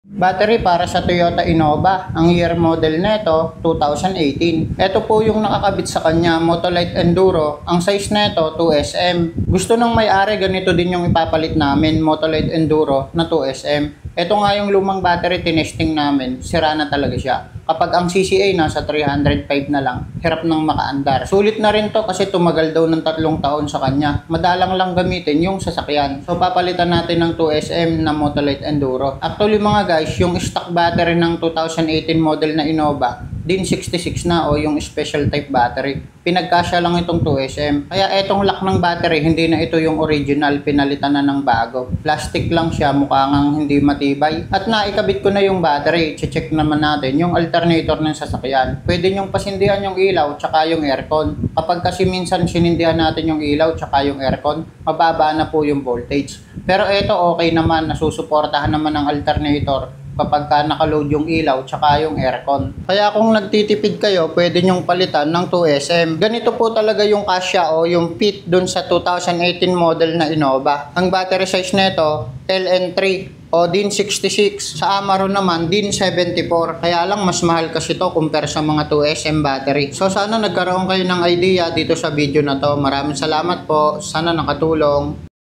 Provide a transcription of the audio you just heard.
Battery para sa Toyota Innova. Ang year model nito 2018. Ito po yung nakakabit sa kanya, Motolite Enduro. Ang size nito 2SM. Gusto ng may-ari ganito din yung ipapalit namin, Motolite Enduro na 2SM. Ito nga yung lumang battery tinesting namin, sira na talaga siya. Kapag ang CCA nasa 305 na lang, hirap nang makaandar. Sulit na rin to kasi tumagal daw ng 3 taon sa kanya. Madalang lang gamitin yung sasakyan. So papalitan natin ng 2SM na Motolite Enduro. Actually mga guys, yung stock battery ng 2018 model na Innova, din 66 na o yung special type battery. Pinagkasya lang itong 2SM. Kaya etong lock ng battery, hindi na ito yung original, pinalitan na ng bago. Plastic lang siya, mukha ngang hindi matibay. At naikabit ko na yung battery, check naman natin yung alternator ng sasakyan. Pwede nyong pasindihan yung ilaw tsaka yung aircon. Kapag kasi minsan sinindihan natin yung ilaw tsaka yung aircon, mababa na po yung voltage. Pero ito okay naman, nasusuportahan naman ng alternator kapag ka nakaload yung ilaw tsaka yung aircon. Kaya kung nagtitipid kayo, pwede nyong palitan ng 2SM. Ganito po talaga yung kasya o yung fit dun sa 2018 model na Innova. Ang battery size nito, LN3 o din 66. Sa Amaro naman, din 74. Kaya lang mas mahal kasi to compare sa mga 2SM battery. So sana nagkaroon kayo ng idea dito sa video na to. Maraming salamat po. Sana nakatulong.